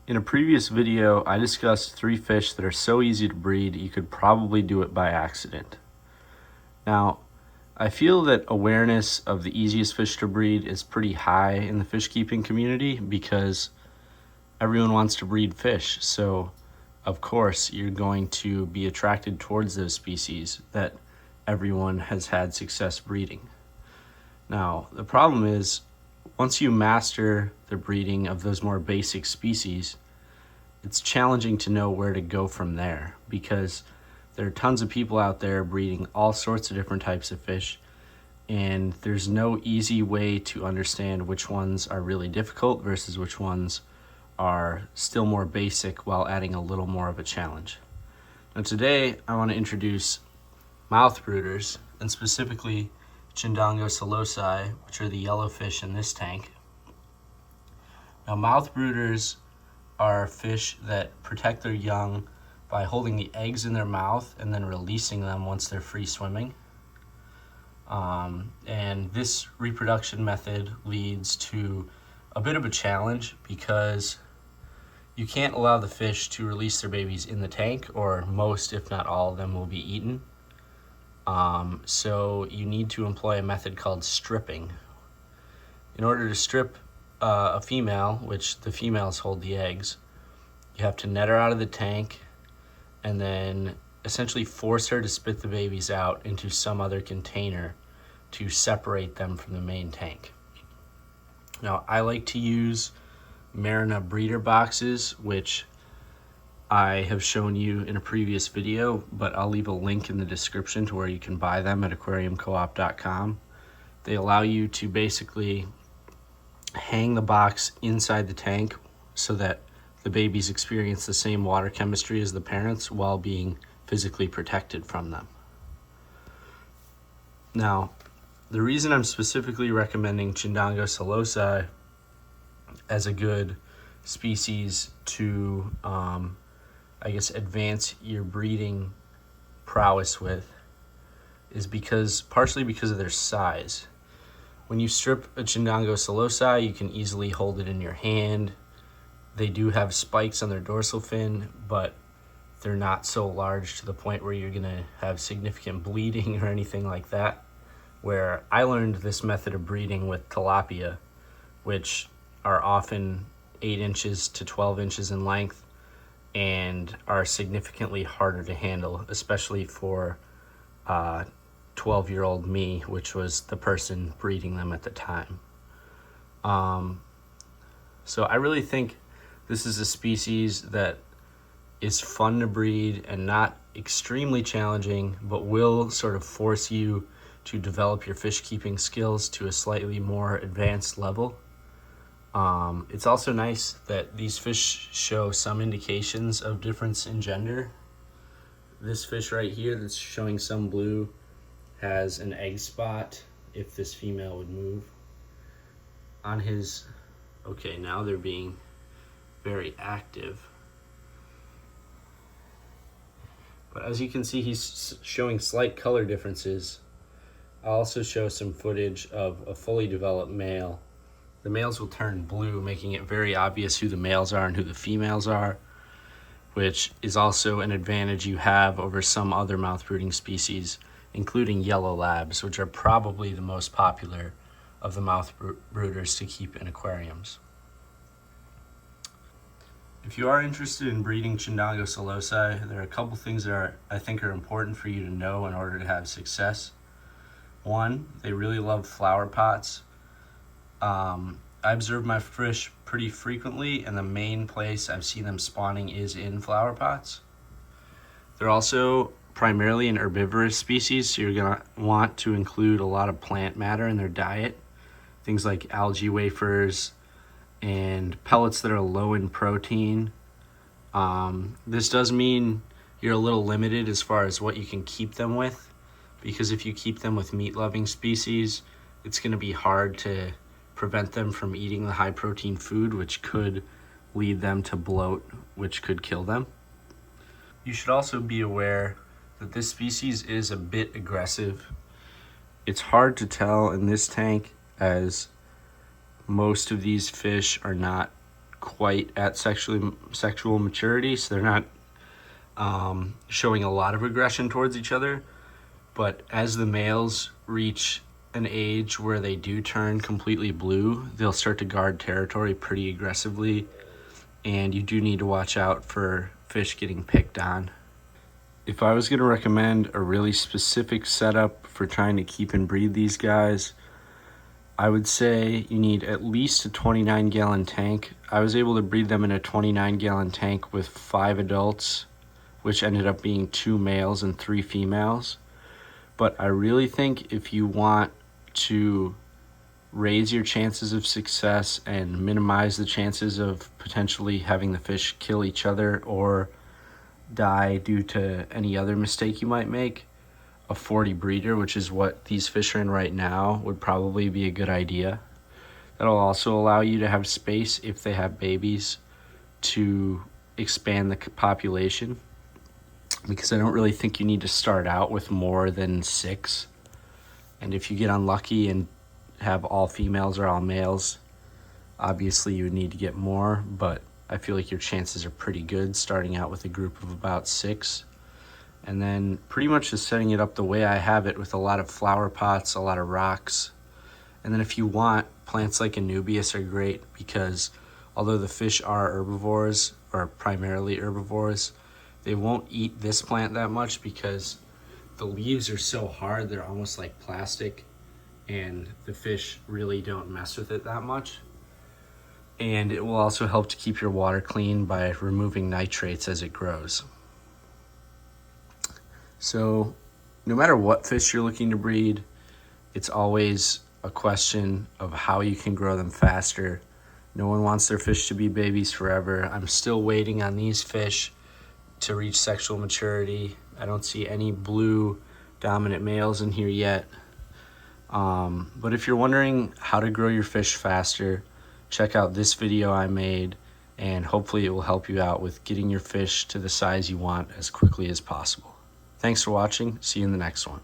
In a previous video, I discussed 3 fish that are so easy to breed you could probably do it by accident. Now, I feel that awareness of the easiest fish to breed is pretty high in the fish keeping community because everyone wants to breed fish. So, of course, you're going to be attracted towards those species that everyone has had success breeding. Now, the problem is, once you master the breeding of those more basic species, it's challenging to know where to go from there because there are tons of people out there breeding all sorts of different types of fish, and there's no easy way to understand which ones are really difficult versus which ones are still more basic while adding a little more of a challenge. Now today I want to introduce mouthbrooders, and specifically Chindongo Saulosi, which are the yellow fish in this tank. Now mouthbrooders are fish that protect their young by holding the eggs in their mouth and then releasing them once they're free swimming. And this reproduction method leads to a bit of a challenge because you can't allow the fish to release their babies in the tank, or most, if not all of them, will be eaten. So you need to employ a method called stripping. In order to strip a female, which the females hold the eggs, you have to net her out of the tank and then essentially force her to spit the babies out into some other container to separate them from the main tank. Now, I like to use Marina breeder boxes, which I have shown you in a previous video, but I'll leave a link in the description to where you can buy them at aquariumcoop.com. They allow you to basically hang the box inside the tank so that the babies experience the same water chemistry as the parents while being physically protected from them. Now, the reason I'm specifically recommending Chindongo Saulosi as a good species to, advance your breeding prowess with is partially because of their size. When you strip a Chindongo Saulosi, you can easily hold it in your hand. They do have spikes on their dorsal fin, but they're not so large to the point where you're gonna have significant bleeding or anything like that. Where I learned this method of breeding with tilapia, which are often 8 inches to 12 inches in length and are significantly harder to handle, especially for 12-year-old me, which was the person breeding them at the time. So I really think this is a species that is fun to breed and not extremely challenging, but will sort of force you to develop your fish keeping skills to a slightly more advanced level. It's also nice that these fish show some indications of difference in gender. This fish right here that's showing some blue has an egg spot if this female would move. On his, okay, now they're being very active. But as you can see, he's showing slight color differences. I'll also show some footage of a fully developed male. The males will turn blue, making it very obvious who the males are and who the females are, which is also an advantage you have over some other mouthbrooding species, including yellow labs, which are probably the most popular of the mouthbrooders to keep in aquariums. If you are interested in breeding Chindongo Saulosi, there are a couple things that I think are important for you to know in order to have success. One, they really love flower pots. I observe my fish pretty frequently, and the main place I've seen them spawning is in flower pots. They're also primarily an herbivorous species, so you're gonna want to include a lot of plant matter in their diet. Things like algae wafers and pellets that are low in protein. This does mean you're a little limited as far as what you can keep them with, because if you keep them with meat-loving species, it's gonna be hard to prevent them from eating the high protein food, which could lead them to bloat, which could kill them. You should also be aware that this species is a bit aggressive. It's hard to tell in this tank as most of these fish are not quite at sexual maturity, so they're not showing a lot of aggression towards each other. But as the males reach an age where they do turn completely blue, they'll start to guard territory pretty aggressively, and you do need to watch out for fish getting picked on. If I was going to recommend a really specific setup for trying to keep and breed these guys, I would say you need at least a 29-gallon tank. I was able to breed them in a 29-gallon tank with 5 adults, which ended up being 2 males and 3 females. But I really think if you want to raise your chances of success and minimize the chances of potentially having the fish kill each other or die due to any other mistake you might make, a 40 breeder, which is what these fish are in right now, would probably be a good idea. That'll also allow you to have space if they have babies to expand the population, because I don't really think you need to start out with more than 6. And if you get unlucky and have all females or all males, obviously you would need to get more, but I feel like your chances are pretty good starting out with a group of about 6. And then pretty much just setting it up the way I have it, with a lot of flower pots, a lot of rocks. And then if you want, plants like Anubias are great, because although the fish are herbivores, or primarily herbivores, they won't eat this plant that much because the leaves are so hard, they're almost like plastic, and the fish really don't mess with it that much. And it will also help to keep your water clean by removing nitrates as it grows. So no matter what fish you're looking to breed, it's always a question of how you can grow them faster. No one wants their fish to be babies forever. I'm still waiting on these fish to reach sexual maturity. I don't see any blue dominant males in here yet. But if you're wondering how to grow your fish faster, check out this video I made, and hopefully it will help you out with getting your fish to the size you want as quickly as possible. Thanks for watching. See you in the next one.